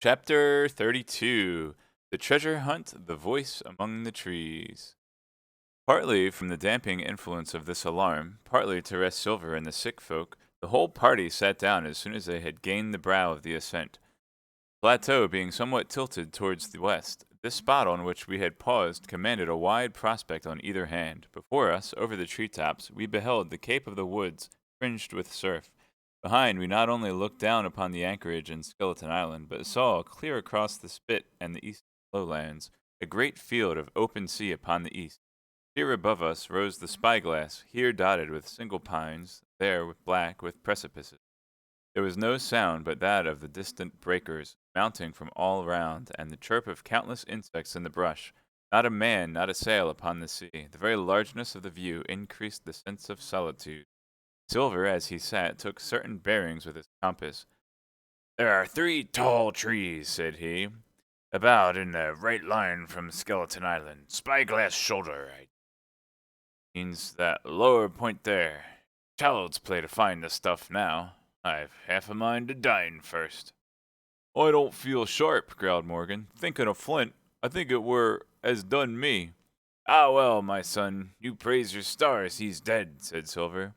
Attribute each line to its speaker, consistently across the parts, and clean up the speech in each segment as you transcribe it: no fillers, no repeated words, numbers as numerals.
Speaker 1: Chapter 32. The Treasure Hunt, The Voice Among the Trees. Partly from the damping influence of this alarm, partly to rest Silver and the sick folk, the whole party sat down as soon as they had gained the brow of the ascent. The plateau being somewhat tilted towards the west, this spot on which we had paused commanded a wide prospect on either hand. Before us, over the treetops, we beheld the cape of the woods fringed with surf. Behind, we not only looked down upon the anchorage in Skeleton Island, but saw, clear across the spit and the eastern lowlands, a great field of open sea upon the east. Here above us rose the spyglass, here dotted with single pines, there with black with precipices. There was no sound but that of the distant breakers mounting from all round, and the chirp of countless insects in the brush. Not a man, not a sail upon the sea. The very largeness of the view increased the sense of solitude. Silver, as he sat, took certain bearings with his compass. "There are 3 tall trees," said he, "about in the right line from Skeleton Island. Spyglass shoulder, I means that lower point there. Child's play to find the stuff now. I've half a mind to dine first." "I don't feel sharp," growled Morgan. "Thinking of Flint, I think it were as done me." "Ah, well, my son, you praise your stars he's dead," said Silver.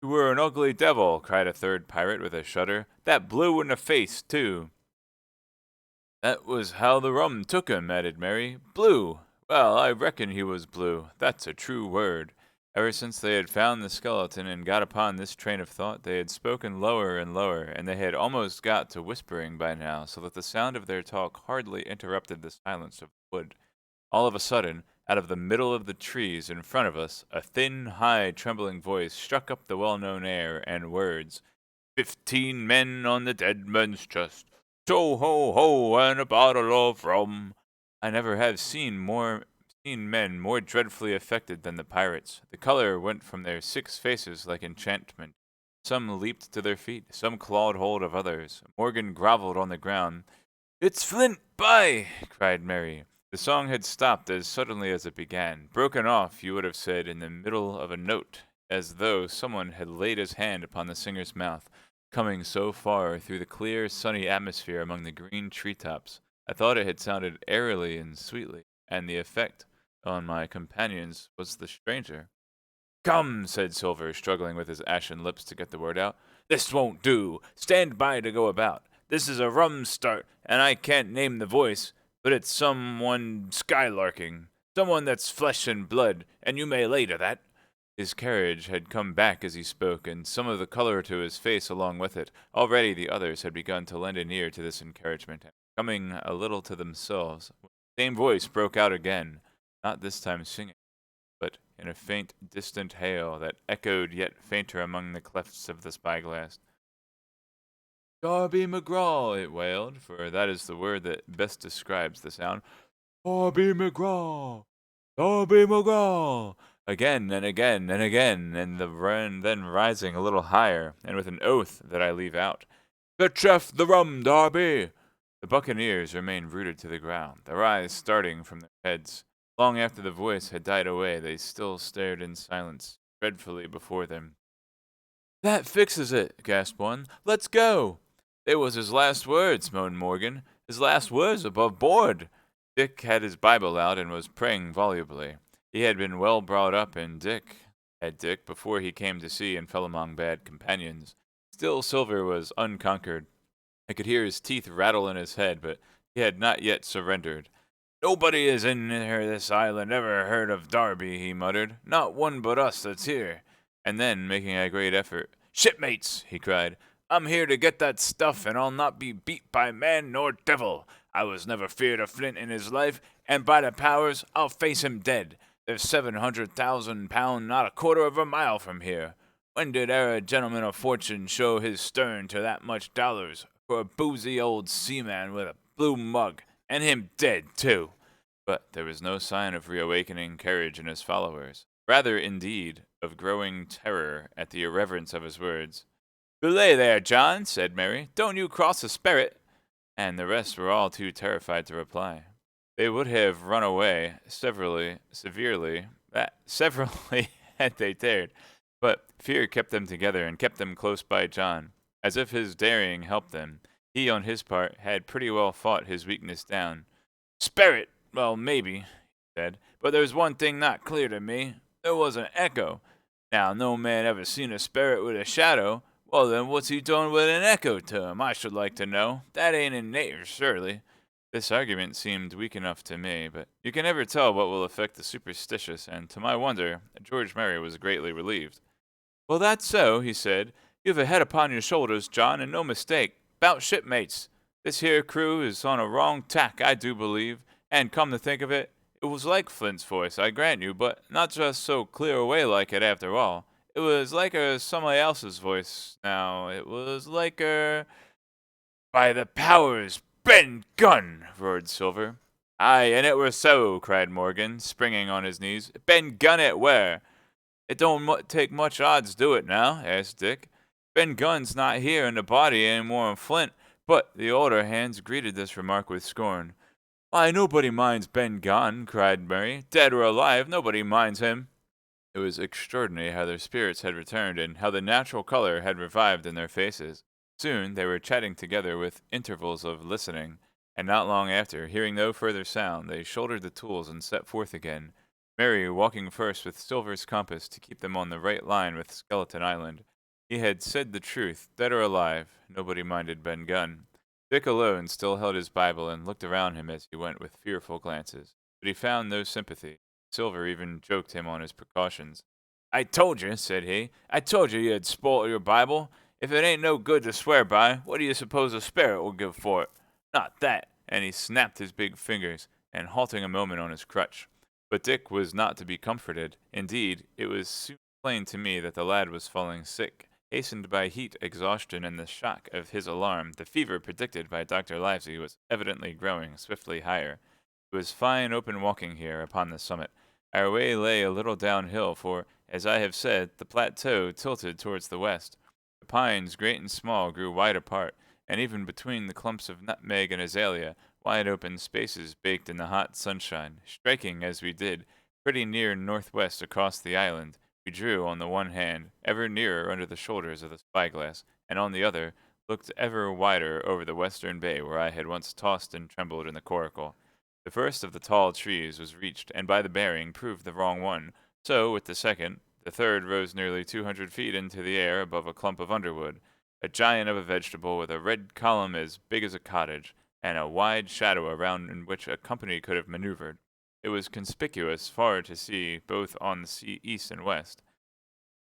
Speaker 1: "You were an ugly devil," cried a third pirate with a shudder. "That blue in the face, too." "That was how the rum took him," added Mary. "Blue! Well, I reckon he was blue. That's a true word." Ever since they had found the skeleton and got upon this train of thought, they had spoken lower and lower, and they had almost got to whispering by now, so that the sound of their talk hardly interrupted the silence of the wood. All of a sudden, out of the middle of the trees in front of us, a thin, high, trembling voice struck up the well-known air, and words, "15 men on the dead man's chest, so ho ho, and a bottle of rum." I never have seen men more dreadfully affected than the pirates. The color went from their 6 faces like enchantment. Some leaped to their feet, some clawed hold of others. Morgan groveled on the ground. "It's Flint, by!" cried Mary. The song had stopped as suddenly as it began, broken off, you would have said, in the middle of a note, as though someone had laid his hand upon the singer's mouth, coming so far through the clear, sunny atmosphere among the green treetops. I thought it had sounded airily and sweetly, and the effect on my companions was the stranger. "Come," said Silver, struggling with his ashen lips to get the word out. "This won't do. Stand by to go about. This is a rum start, and I can't name the voice, but it's some one skylarking. Someone that's flesh and blood, and you may lay to that." His carriage had come back as he spoke, and some of the color to his face along with it. Already the others had begun to lend an ear to this encouragement, and coming a little to themselves, the same voice broke out again, not this time singing, but in a faint, distant hail that echoed yet fainter among the clefts of the spyglass. "Darby McGraw," it wailed, for that is the word that best describes the sound. "Darby McGraw! Darby McGraw!" Again and again and again, and then rising a little higher, and with an oath that I leave out. "Fetch the rum, Darby!" The buccaneers remained rooted to the ground, their eyes starting from their heads. Long after the voice had died away, they still stared in silence, dreadfully before them. "That fixes it," gasped one. "Let's go." "They was his last words," moaned Morgan. "His last words above board." Dick had his Bible out and was praying volubly. He had been well brought up, and Dick, before he came to sea and fell among bad companions. Still Silver was unconquered. I could hear his teeth rattle in his head, but he had not yet surrendered. "Nobody is in this island ever heard of Darby," he muttered. "Not one but us that's here." And then, making a great effort, "Shipmates," he cried, "I'm here to get that stuff, and I'll not be beat by man nor devil. I was never feared of Flint in his life, and by the powers, I'll face him dead. There's 700,000 pound not a quarter of a mile from here. When did e'er a gentleman of fortune show his stern to that much dollars for a boozy old seaman with a blue mug, and him dead, too?" But there was no sign of reawakening courage in his followers. Rather, indeed, of growing terror at the irreverence of his words. "Belay there, John," said Mary. "Don't you cross a sperrit." And the rest were all too terrified to reply. They would have run away, severally, had they dared, but fear kept them together and kept them close by John, as if his daring helped them. He, on his part, had pretty well fought his weakness down. Spirit! Well, maybe, he said, but there's one thing not clear to me. There was an echo. Now, no man ever seen a spirit with a shadow. Well, then, what's he doing with an echo to him? I should like to know. That ain't in nature, surely. This argument seemed weak enough to me, but you can never tell what will affect the superstitious, and to my wonder, George Murray was greatly relieved. Well, that's so, he said. You've a head upon your shoulders, John, and no mistake. 'Bout shipmates. This here crew is on a wrong tack, I do believe, and come to think of it, it was like Flint's voice, I grant you, but not just so clear away like it after all. It was like somebody else's voice. Now, it was like By the powers, Ben Gunn! Roared Silver. Aye, and it were so, cried Morgan, springing on his knees. Ben Gunn it were. It don't take much odds do it now, asked Dick. Ben Gunn's not here in the body any more than Flint, but the older hands greeted this remark with scorn. Why, nobody minds Ben Gunn, cried Murray. Dead or alive, nobody minds him. It was extraordinary how their spirits had returned and how the natural color had revived in their faces. Soon they were chatting together with intervals of listening, and not long after, hearing no further sound, they shouldered the tools and set forth again, Mary walking first with Silver's compass to keep them on the right line with Skeleton Island. He had said the truth, dead or alive, nobody minded Ben Gunn. Dick alone still held his Bible and looked around him as he went with fearful glances, but he found no sympathy. Silver even joked him on his precautions. I told you, said he. I told you had spoilt your Bible. If it ain't no good to swear by, what do you suppose a spirit will give for it? Not that. And he snapped his big fingers, and halting a moment on his crutch. But Dick was not to be comforted. Indeed, it was soon plain to me that the lad was falling sick, hastened by heat, exhaustion, and the shock of his alarm. The fever predicted by Dr. Livesey was evidently growing swiftly higher. It was fine open walking here upon the summit. Our way lay a little downhill, for, as I have said, the plateau tilted towards the west. The pines, great and small, grew wide apart, and even between the clumps of nutmeg and azalea, wide open spaces baked in the hot sunshine. Striking, as we did, pretty near northwest across the island, we drew, on the one hand, ever nearer under the shoulders of the spyglass, and on the other, looked ever wider over the western bay where I had once tossed and trembled in the coracle. The first of the tall trees was reached, and by the bearing proved the wrong one. So, with the second, the third rose nearly 200 feet into the air above a clump of underwood, a giant of a vegetable with a red column as big as a cottage, and a wide shadow around in which a company could have maneuvered. It was conspicuous far to see, both on the sea east and west,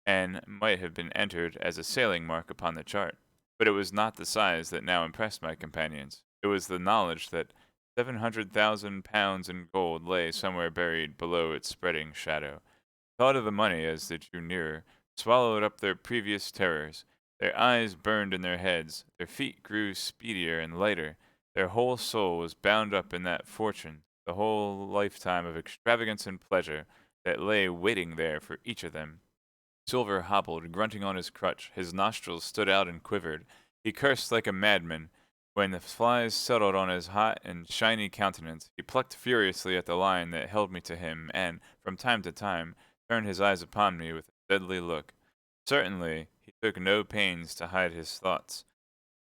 Speaker 1: and might have been entered as a sailing mark upon the chart. But it was not the size that now impressed my companions. It was the knowledge that 700,000 pounds in gold lay somewhere buried below its spreading shadow. Thought of the money as they drew nearer, swallowed up their previous terrors. Their eyes burned in their heads, their feet grew speedier and lighter. Their whole soul was bound up in that fortune, the whole lifetime of extravagance and pleasure that lay waiting there for each of them. Silver hobbled, grunting on his crutch. His nostrils stood out and quivered. He cursed like a madman. When the flies settled on his hot and shiny countenance, he plucked furiously at the line that held me to him, and, from time to time, turned his eyes upon me with a deadly look. Certainly, he took no pains to hide his thoughts,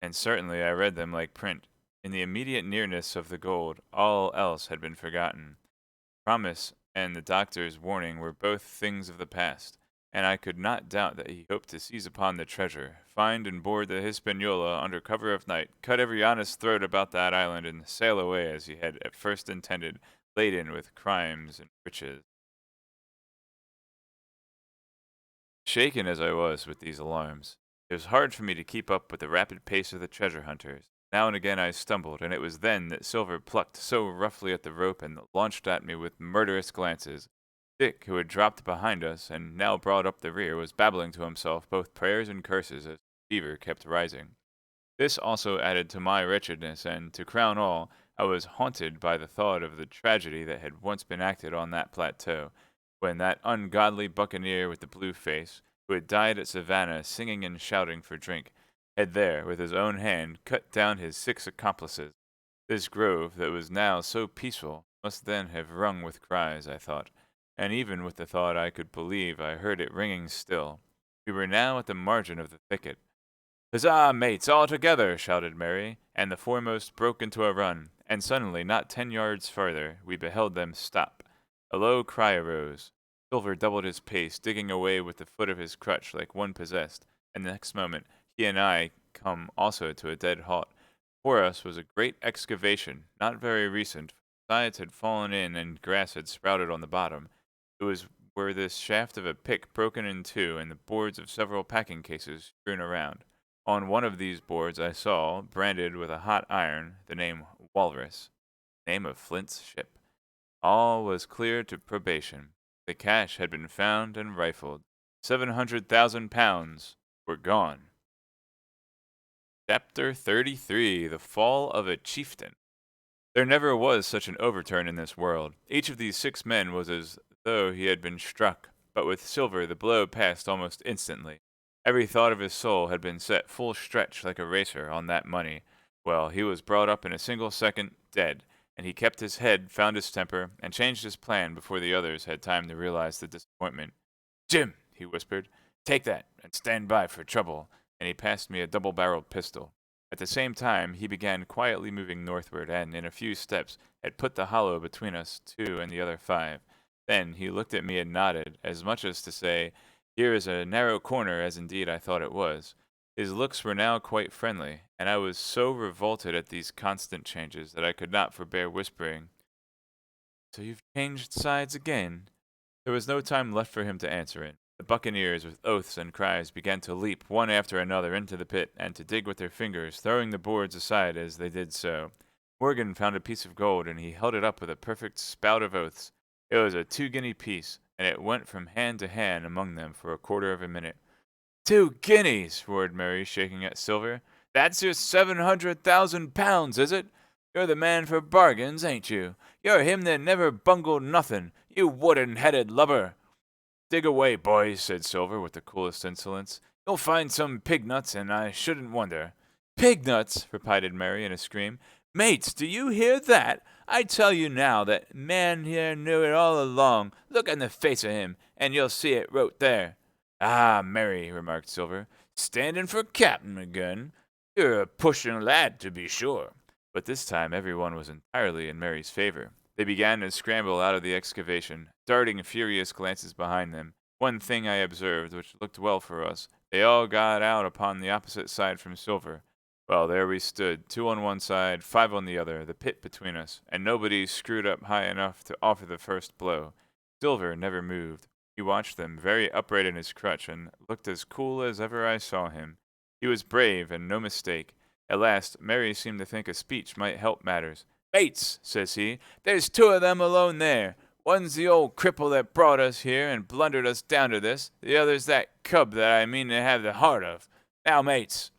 Speaker 1: and certainly I read them like print. In the immediate nearness of the gold, all else had been forgotten. Promise and the doctor's warning were both things of the past, and I could not doubt that he hoped to seize upon the treasure, find and board the Hispaniola under cover of night, cut every honest throat about that island, and sail away as he had at first intended, laden with crimes and riches. Shaken as I was with these alarms, it was hard for me to keep up with the rapid pace of the treasure hunters. Now and again I stumbled, and it was then that Silver plucked so roughly at the rope and launched at me with murderous glances. Dick, who had dropped behind us and now brought up the rear, was babbling to himself both prayers and curses as the fever kept rising. This also added to my wretchedness, and, to crown all, I was haunted by the thought of the tragedy that had once been acted on that plateau, when that ungodly buccaneer with the blue face, who had died at Savannah singing and shouting for drink, had there, with his own hand, cut down his 6 accomplices. This grove, that was now so peaceful, must then have rung with cries, I thought, and even with the thought I could believe I heard it ringing still. We were now at the margin of the thicket. "Huzzah, mates, all together!" shouted Mary, and the foremost broke into a run, and suddenly, not 10 yards farther, we beheld them stop. A low cry arose. Silver doubled his pace, digging away with the foot of his crutch like one possessed, and the next moment he and I come also to a dead halt. Before us was a great excavation, not very recent, for the sides had fallen in and grass had sprouted on the bottom. It was where this shaft of a pick broken in two, and the boards of several packing cases strewn around. On one of these boards I saw, branded with a hot iron, the name Walrus, name of Flint's ship. All was clear to probation. The cash had been found and rifled. £700,000 were gone. Chapter 33: The Fall of a Chieftain. There never was such an overturn in this world. Each of these 6 men was as though he had been struck, but with Silver the blow passed almost instantly. Every thought of his soul had been set full stretch like a racer on that money. Well, he was brought up in a single second, dead, and he kept his head, found his temper, and changed his plan before the others had time to realize the disappointment. "Jim," he whispered, "take that, and stand by for trouble," and he passed me a double-barreled pistol. At the same time, he began quietly moving northward, and in a few steps had put the hollow between us 2 and the other 5. Then he looked at me and nodded, as much as to say, "Here is a narrow corner," as indeed I thought it was. His looks were now quite friendly, and I was so revolted at these constant changes that I could not forbear whispering, "So you've changed sides again?" There was no time left for him to answer it. The buccaneers, with oaths and cries, began to leap one after another into the pit, and to dig with their fingers, throwing the boards aside as they did so. Morgan found a piece of gold, and he held it up with a perfect spout of oaths. It was a 2-guinea piece, and it went from hand to hand among them for a quarter of a minute. "2 guineas!" roared Mary, shaking at Silver. "That's your £700,000, is it? You're the man for bargains, ain't you? You're him that never bungled nothin', you wooden-headed lubber!" "Dig away, boys," said Silver with the coolest insolence. "You'll find some pig nuts, and I shouldn't wonder." "Pig nuts!" repeated Mary in a scream. "Mates, do you hear that? I tell you now that man here knew it all along. Look in the face of him, and you'll see it wrote there." "Ah, Mary," remarked Silver, "standing for captain again. You're a pushing lad, to be sure." But this time every one was entirely in Mary's favor. They began to scramble out of the excavation, darting furious glances behind them. One thing I observed, which looked well for us. They all got out upon the opposite side from Silver. Well, there we stood, 2 on one side, 5 on the other, the pit between us, and nobody screwed up high enough to offer the first blow. Silver never moved. He watched them, very upright in his crutch, and looked as cool as ever I saw him. He was brave, and no mistake. At last, Mary seemed to think a speech might help matters. "Mates," says he, "there's 2 of them alone there. One's the old cripple that brought us here and blundered us down to this. The other's that cub that I mean to have the heart of. Now, mates,"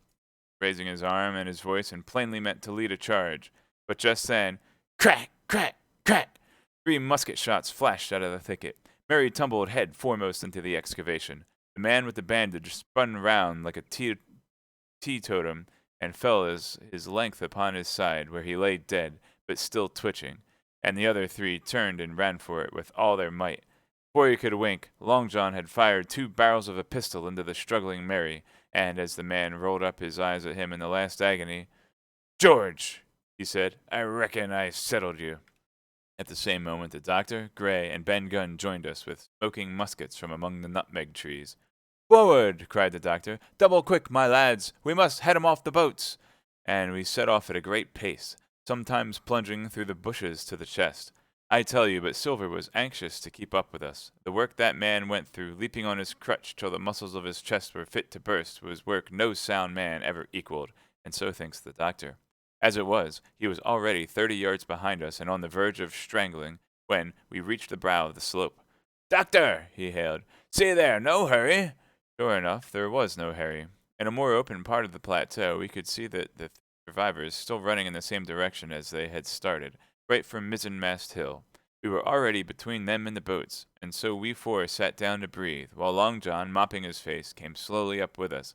Speaker 1: raising his arm and his voice, and plainly meant to lead a charge. But just then, crack, crack, crack, 3 musket shots flashed out of the thicket. Mary tumbled head foremost into the excavation. The man with the bandage spun round like a teetotum and fell his length upon his side, where he lay dead, but still twitching, and the other 3 turned and ran for it with all their might. Before he could wink, Long John had fired 2 barrels of a pistol into the struggling Mary, and as the man rolled up his eyes at him in the last agony, "George," he said, "I reckon I settled you." At the same moment the doctor, Gray, and Ben Gunn joined us with smoking muskets from among the nutmeg trees. "Forward!" cried the doctor. "Double quick, my lads! We must head 'em off the boats!" And we set off at a great pace, sometimes plunging through the bushes to the chest. I tell you, but Silver was anxious to keep up with us. The work that man went through, leaping on his crutch till the muscles of his chest were fit to burst, was work no sound man ever equaled, and so thinks the doctor. As it was, he was already 30 yards behind us and on the verge of strangling when we reached the brow of the slope. "Doctor!" he hailed. "See there, no hurry!" Sure enough, there was no hurry. In a more open part of the plateau, we could see that the survivors still running in the same direction as they had started, right for Mizzenmast Hill. We were already between them and the boats, and so we 4 sat down to breathe, while Long John, mopping his face, came slowly up with us.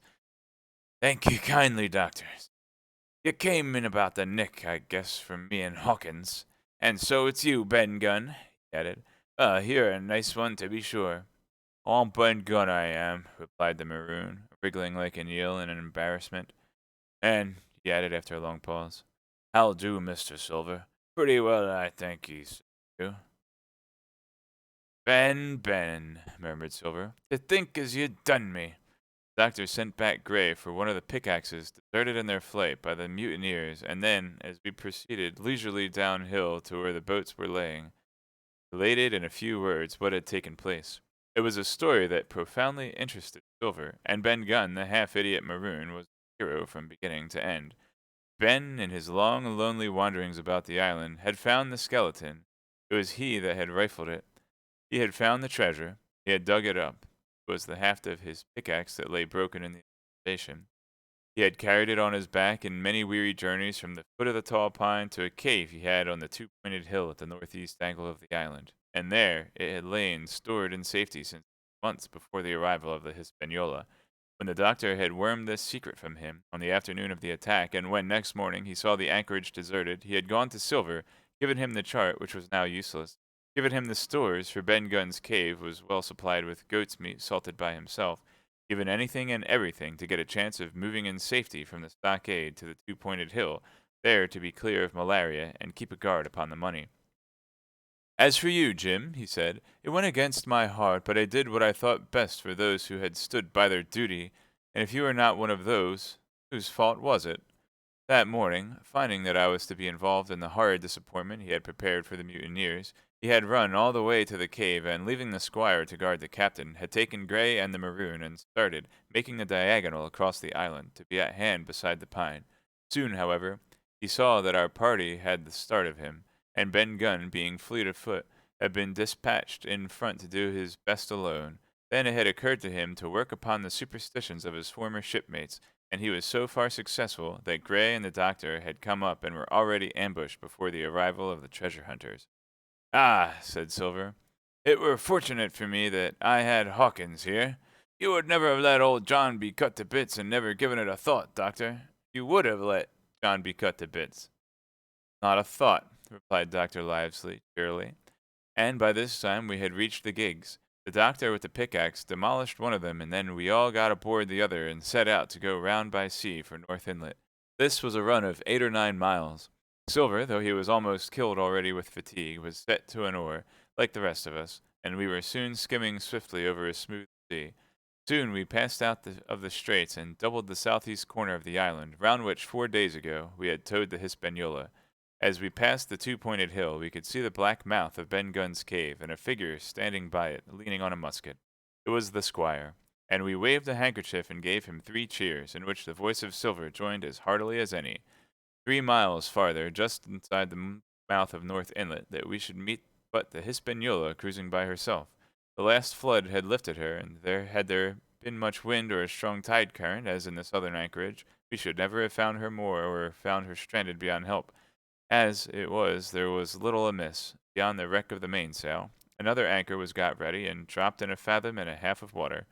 Speaker 1: "Thank you kindly, doctors. You came in about the nick, I guess, from me and Hawkins. And so it's you, Ben Gunn," he added. "You're a nice one, to be sure." "I'm Ben Gunn, I am," replied the maroon, wriggling like an eel in an embarrassment. And, he added after a long pause, "How do, Mr. Silver? Pretty well, I thank ye, sir." Ben, murmured Silver. "To think as you done me." The doctor sent back Gray for one of the pickaxes deserted in their flight by the mutineers, and then, as we proceeded leisurely downhill to where the boats were laying, related in a few words what had taken place. It was a story that profoundly interested Silver, and Ben Gunn, the half-idiot maroon, was the hero from beginning to end. Ben, in his long, lonely wanderings about the island, had found the skeleton. It was he that had rifled it. He had found the treasure. He had dug it up. It was the haft of his pickaxe that lay broken in the station. He had carried it on his back in many weary journeys from the foot of the tall pine to a cave he had on the two-pointed hill at the northeast angle of the island, and there it had lain stored in safety since months before the arrival of the Hispaniola. When the doctor had wormed this secret from him on the afternoon of the attack, and when next morning he saw the anchorage deserted, he had gone to Silver, given him the chart, which was now useless, given him the stores, for Ben Gunn's cave was well supplied with goat's meat salted by himself, given anything and everything to get a chance of moving in safety from the stockade to the two-pointed hill, there to be clear of malaria and keep a guard upon the money. "As for you, Jim," he said, "it went against my heart, but I did what I thought best for those who had stood by their duty, and if you are not one of those, whose fault was it?" That morning, finding that I was to be involved in the horrid disappointment he had prepared for the mutineers, he had run all the way to the cave, and leaving the squire to guard the captain, had taken Gray and the maroon and started, making a diagonal across the island, to be at hand beside the pine. Soon, however, he saw that our party had the start of him, and Ben Gunn, being fleet of foot, had been dispatched in front to do his best alone. Then it had occurred to him to work upon the superstitions of his former shipmates, and he was so far successful that Gray and the doctor had come up and were already ambushed before the arrival of the treasure hunters. "Ah," said Silver, "it were fortunate for me that I had Hawkins here. You would never have let old John be cut to bits and never given it a thought, Doctor. You would have let John be cut to bits." "Not a thought," replied Dr. Livesey cheerily. And by this time we had reached the gigs. The doctor with the pickaxe demolished one of them, and then we all got aboard the other and set out to go round by sea for North Inlet. This was a run of 8 or 9 miles. Silver, though he was almost killed already with fatigue, was set to an oar, like the rest of us, and we were soon skimming swiftly over a smooth sea. Soon we passed out of the straits and doubled the southeast corner of the island, round which 4 days ago we had towed the Hispaniola. As we passed the two-pointed hill, we could see the black mouth of Ben Gunn's cave, and a figure standing by it, leaning on a musket. It was the squire, and we waved a handkerchief and gave him 3 cheers, in which the voice of Silver joined as heartily as any. 3 miles farther, just inside the mouth of North Inlet, that we should meet but the Hispaniola cruising by herself. The last flood had lifted her, and there been much wind or a strong tide current, as in the southern anchorage, we should never have found her more or found her stranded beyond help. As it was, there was little amiss, beyond the wreck of the mainsail. Another anchor was got ready, and dropped in 1.5 fathoms of water.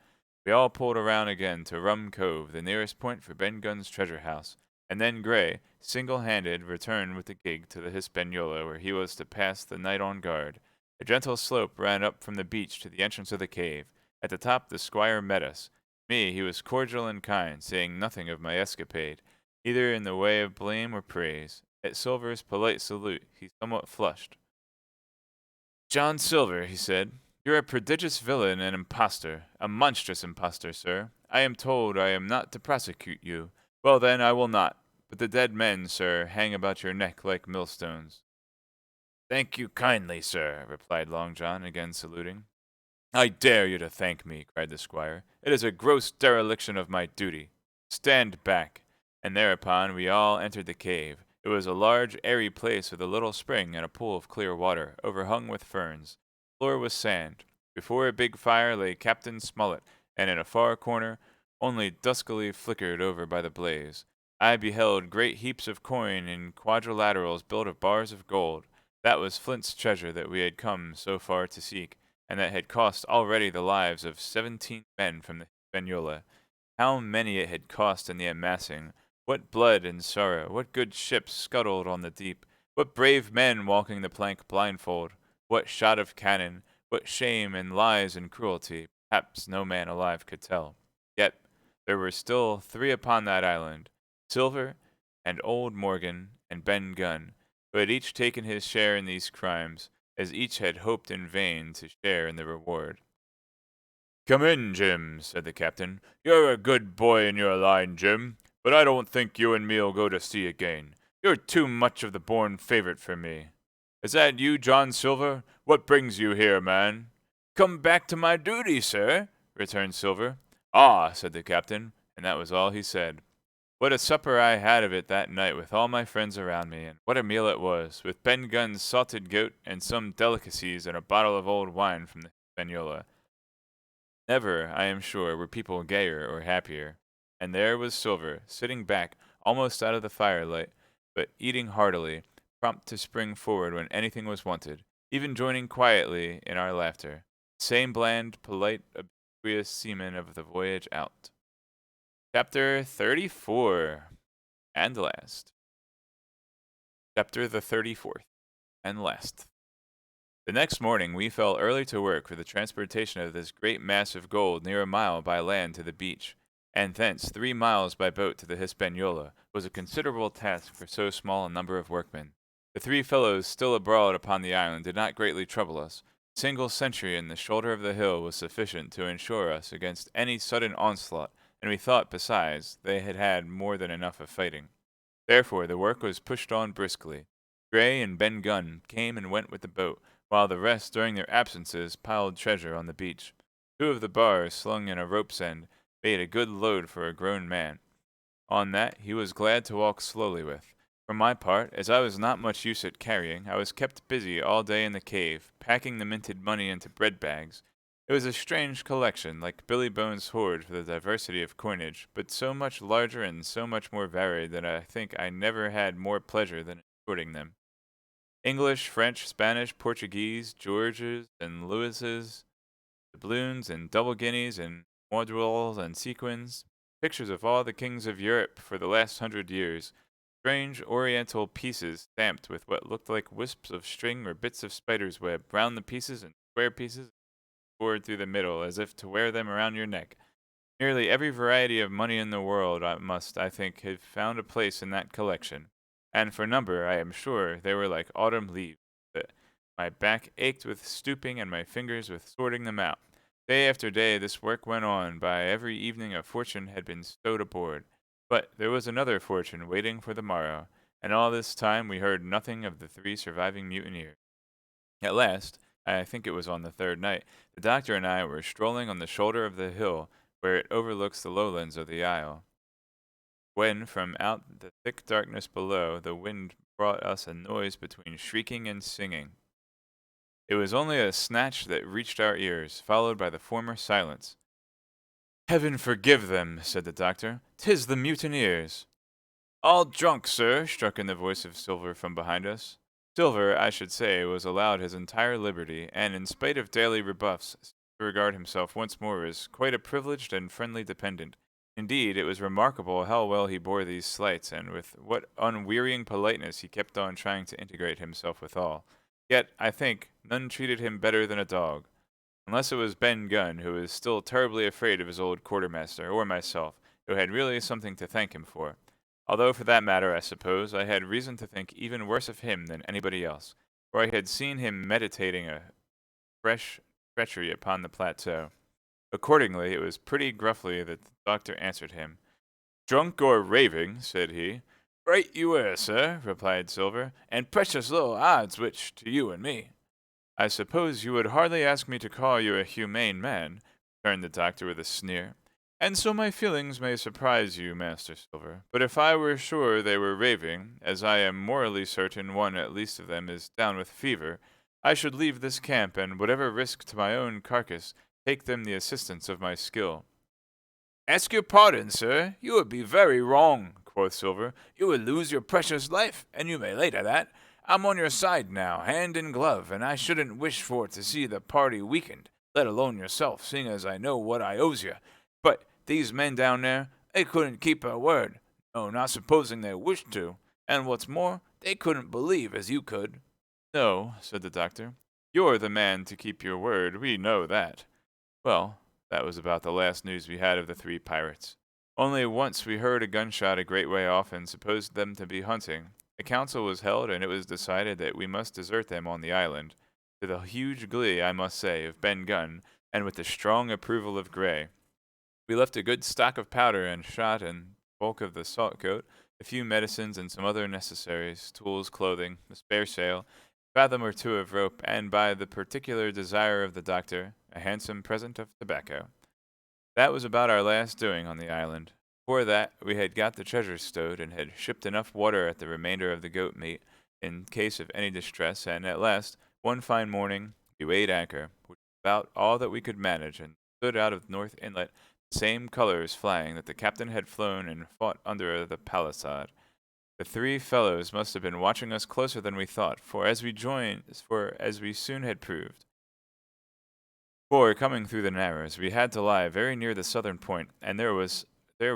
Speaker 1: We all pulled around again to Rum Cove, the nearest point for Ben Gunn's treasure house, and then Gray, single-handed, returned with the gig to the Hispaniola, where he was to pass the night on guard. A gentle slope ran up from the beach to the entrance of the cave. At the top the squire met us. Me, he was cordial and kind, saying nothing of my escapade, either in the way of blame or praise. At Silver's polite salute, he somewhat flushed. "John Silver," he said, "you're a prodigious villain and impostor, a monstrous impostor, sir. I am told I am not to prosecute you. Well, then, I will not. But the dead men, sir, hang about your neck like millstones." "Thank you kindly, sir," replied Long John, again saluting. "I dare you to thank me," cried the squire. "It is a gross dereliction of my duty. Stand back." And thereupon we all entered the cave. It was a large, airy place with a little spring and a pool of clear water, overhung with ferns. The floor was sand. Before a big fire lay Captain Smollett, and in a far corner, only duskily flickered over by the blaze, I beheld great heaps of coin in quadrilaterals built of bars of gold. That was Flint's treasure that we had come so far to seek, and that had cost already the lives of 17 men from the Hispaniola. How many it had cost in the amassing! What blood and sorrow! What good ships scuttled on the deep! What brave men walking the plank blindfold! What shot of cannon! What shame and lies and cruelty! Perhaps no man alive could tell. Yet There were still 3 upon that island, Silver, and old Morgan, and Ben Gunn, who had each taken his share in these crimes, as each had hoped in vain to share in the reward. "Come in, Jim," said the captain. "You're a good boy in your line, Jim, but I don't think you and me'll go to sea again. You're too much of the born favorite for me. Is that you, John Silver? What brings you here, man?" "Come back to my duty, sir," returned Silver. "Ah," said the captain, and that was all he said. What a supper I had of it that night with all my friends around me, and what a meal it was, with Ben Gunn's salted goat and some delicacies and a bottle of old wine from the Hispaniola. Never, I am sure, were people gayer or happier. And there was Silver, sitting back, almost out of the firelight, but eating heartily, prompt to spring forward when anything was wanted, even joining quietly in our laughter. Same bland, polite, obsequious seaman of the voyage out. Chapter 34. And last. Chapter the 34th. And last. The next morning we fell early to work for the transportation of this great mass of gold near a mile by land to the beach, and thence 3 miles by boat to the Hispaniola was a considerable task for so small a number of workmen. The 3 fellows still abroad upon the island did not greatly trouble us. A single sentry in the shoulder of the hill was sufficient to ensure us against any sudden onslaught, and we thought, besides, they had had more than enough of fighting. Therefore the work was pushed on briskly. Gray and Ben Gunn came and went with the boat, while the rest during their absences piled treasure on the beach. 2 of the bars slung in a rope's end made a good load for a grown man. On that he was glad to walk slowly with. For my part, as I was not much use at carrying, I was kept busy all day in the cave, packing the minted money into bread bags. It was a strange collection, like Billy Bones' hoard for the diversity of coinage, but so much larger and so much more varied that I think I never had more pleasure than in sorting them. English, French, Spanish, Portuguese, Georges and Louises, doubloons and double guineas and moidores and sequins, pictures of all the kings of Europe for the last 100 years, strange oriental pieces stamped with what looked like wisps of string or bits of spider's web round the pieces and square pieces scored through the middle as if to wear them around your neck. Nearly every variety of money in the world must, I think, have found a place in that collection, and for number, I am sure, they were like autumn leaves. My back ached with stooping and my fingers with sorting them out. Day after day this work went on. By every evening a fortune had been stowed aboard. But there was another fortune waiting for the morrow, and all this time we heard nothing of the 3 surviving mutineers. At last, I think it was on the 3rd night, the doctor and I were strolling on the shoulder of the hill where it overlooks the lowlands of the isle, when from out the thick darkness below the wind brought us a noise between shrieking and singing. It was only a snatch that reached our ears, followed by the former silence. "Heaven forgive them," said the doctor. "'Tis the mutineers." "All drunk, sir," struck in the voice of Silver from behind us. Silver, I should say, was allowed his entire liberty, and in spite of daily rebuffs, seemed to regard himself once more as quite a privileged and friendly dependent. Indeed, it was remarkable how well he bore these slights, and with what unwearying politeness he kept on trying to integrate himself with all. Yet, I think, none treated him better than a dog. Unless it was Ben Gunn, who was still terribly afraid of his old quartermaster, or myself, who had really something to thank him for. Although, for that matter, I suppose, I had reason to think even worse of him than anybody else, for I had seen him meditating a fresh treachery upon the plateau. Accordingly, it was pretty gruffly that the doctor answered him. "Drunk or raving," said he. "Right you were, sir," replied Silver, "and precious little odds which to you and me." "I suppose you would hardly ask me to call you a humane man," returned the doctor with a sneer, "and so my feelings may surprise you, Master Silver. But if I were sure they were raving, as I am morally certain one at least of them is down with fever, I should leave this camp, and whatever risk to my own carcass, take them the assistance of my skill." "Ask your pardon, sir. You would be very wrong," quoth Silver. "You would lose your precious life, and you may lay to that. I'm on your side now, hand in glove, and I shouldn't wish for to see the party weakened, let alone yourself, seeing as I know what I owes you. But these men down there, they couldn't keep a word, no, not supposing they wished to, and what's more, they couldn't believe as you could." "No," said the doctor. "You're the man to keep your word, we know that." Well, that was about the last news we had of the 3 pirates. Only once we heard a gunshot a great way off and supposed them to be hunting. A council was held, and it was decided that we must desert them on the island, to the huge glee, I must say, of Ben Gunn, and with the strong approval of Gray. We left a good stock of powder and shot and bulk of the salt coat, a few medicines and some other necessaries, tools, clothing, a spare sail, a fathom or two of rope, and by the particular desire of the doctor, a handsome present of tobacco. That was about our last doing on the island. Before that, we had got the treasure stowed and had shipped enough water at the remainder of the goat meat in case of any distress, and at last, one fine morning, we weighed anchor, which was about all that we could manage, and stood out of North Inlet, the same colors flying that the captain had flown and fought under the palisade. The three fellows must have been watching us closer than we thought, for as we soon had proved. For, coming through the Narrows, we had to lie very near the southern point, and there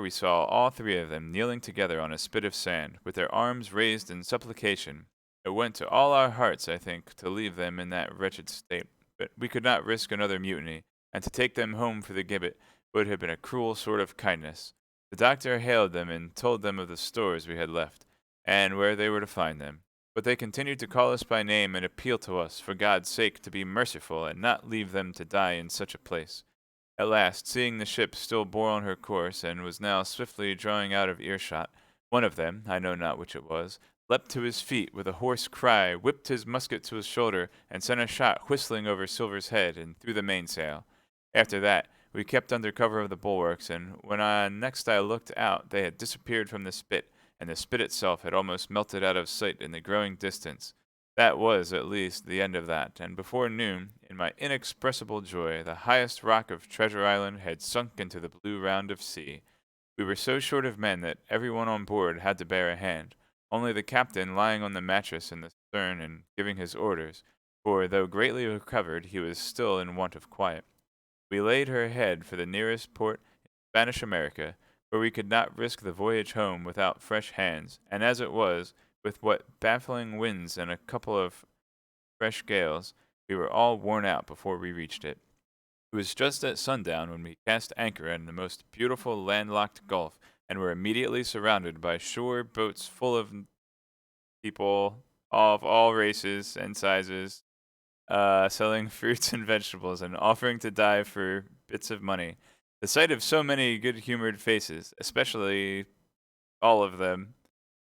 Speaker 1: we saw all three of them kneeling together on a spit of sand, with their arms raised in supplication. It went to all our hearts, I think, to leave them in that wretched state, but we could not risk another mutiny, and to take them home for the gibbet would have been a cruel sort of kindness. The doctor hailed them and told them of the stores we had left, and where they were to find them. But they continued to call us by name and appeal to us, for God's sake, to be merciful and not leave them to die in such a place. At last, seeing the ship still bore on her course and was now swiftly drawing out of earshot, one of them, I know not which it was, leapt to his feet with a hoarse cry, whipped his musket to his shoulder, and sent a shot whistling over Silver's head and through the mainsail. After that, we kept under cover of the bulwarks, and when next I looked out, they had disappeared from the spit, and the spit itself had almost melted out of sight in the growing distance. That was, at least, the end of that, and before noon, in my inexpressible joy, the highest rock of Treasure Island had sunk into the blue round of sea. We were so short of men that every one on board had to bear a hand, only the captain lying on the mattress in the stern and giving his orders, for though greatly recovered, he was still in want of quiet. We laid her head for the nearest port in Spanish America, where we could not risk the voyage home without fresh hands, and as it was, with what baffling winds and a couple of fresh gales, we were all worn out before we reached it. It was just at sundown when we cast anchor in the most beautiful landlocked gulf, and were immediately surrounded by shore boats full of people of all races and sizes, selling fruits and vegetables and offering to die for bits of money. The sight of so many good humored faces, especially all of them,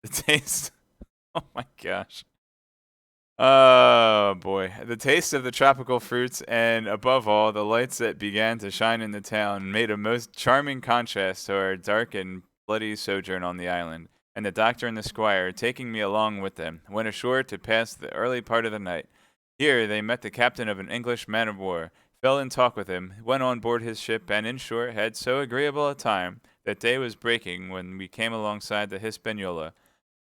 Speaker 1: the taste. Oh my gosh. Oh boy. The taste of the tropical fruits and, above all, the lights that began to shine in the town made a most charming contrast to our dark and bloody sojourn on the island, and the doctor and the squire, taking me along with them, went ashore to pass the early part of the night. Here they met the captain of an English man of war, fell in talk with him, went on board his ship, and in short had so agreeable a time that day was breaking when we came alongside the Hispaniola.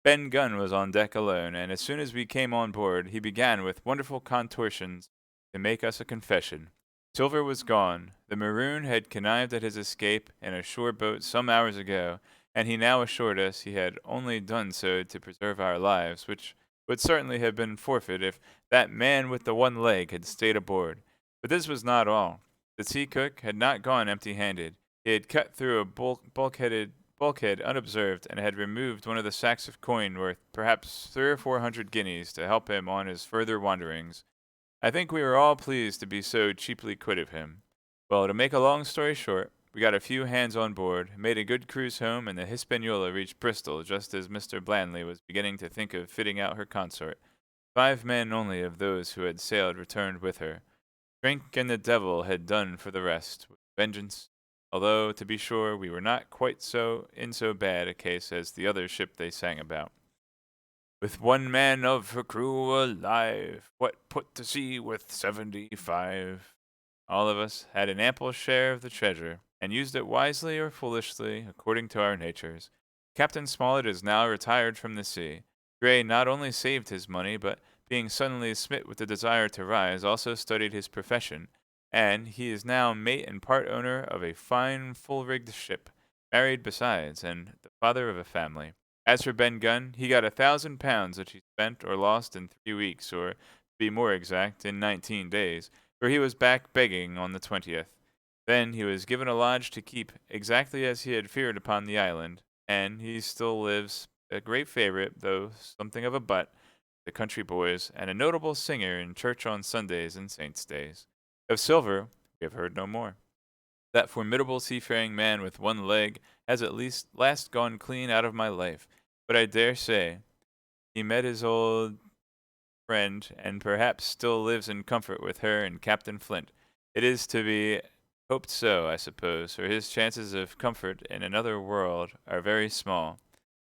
Speaker 1: Ben Gunn was on deck alone, and as soon as we came on board, he began with wonderful contortions to make us a confession. Silver was gone. The maroon had connived at his escape in a shore boat some hours ago, and he now assured us he had only done so to preserve our lives, which would certainly have been forfeit if that man with the one leg had stayed aboard. But this was not all. The sea cook had not gone empty-handed. He had cut through a bulkhead unobserved, and had removed one of the sacks of coin worth perhaps 300 or 400 guineas to help him on his further wanderings. I think we were all pleased to be so cheaply quit of him. Well, to make a long story short, we got a few hands on board, made a good cruise home, and the Hispaniola reached Bristol just as Mr. Blandley was beginning to think of fitting out her consort. 5 men only of those who had sailed returned with her. Drink and the devil had done for the rest, with vengeance, although, to be sure, we were not quite so bad a case as the other ship they sang about. With 1 man of her crew alive, what put to sea with 75? All of us had an ample share of the treasure, and used it wisely or foolishly, according to our natures. Captain Smollett is now retired from the sea. Gray not only saved his money, but, being suddenly smit with the desire to rise, also studied his profession, and he is now mate and part owner of a fine full-rigged ship, married besides, and the father of a family. As for Ben Gunn, he got £1,000 which he spent or lost in 3 weeks, or, to be more exact, in 19 days, for he was back begging on the 20th. Then he was given a lodge to keep, exactly as he had feared upon the island, and he still lives, a great favorite, though something of a butt, the country boys, and a notable singer in church on Sundays and saints' days. Of Silver we have heard no more. That formidable seafaring man with one leg has at least last gone clean out of my life, but I dare say he met his old friend, and perhaps still lives in comfort with her and Captain Flint. It is to be hoped so, I suppose, for his chances of comfort in another world are very small.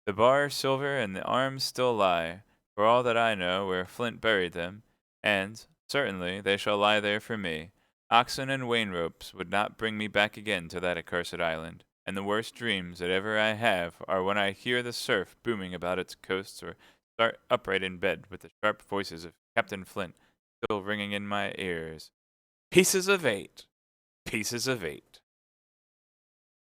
Speaker 1: The bar, silver, and the arms still lie, for all that I know, where Flint buried them, and, certainly, they shall lie there for me. Oxen and wain ropes would not bring me back again to that accursed island, and the worst dreams that ever I have are when I hear the surf booming about its coasts or start upright in bed with the sharp voices of Captain Flint still ringing in my ears. Pieces of eight! Pieces of eight!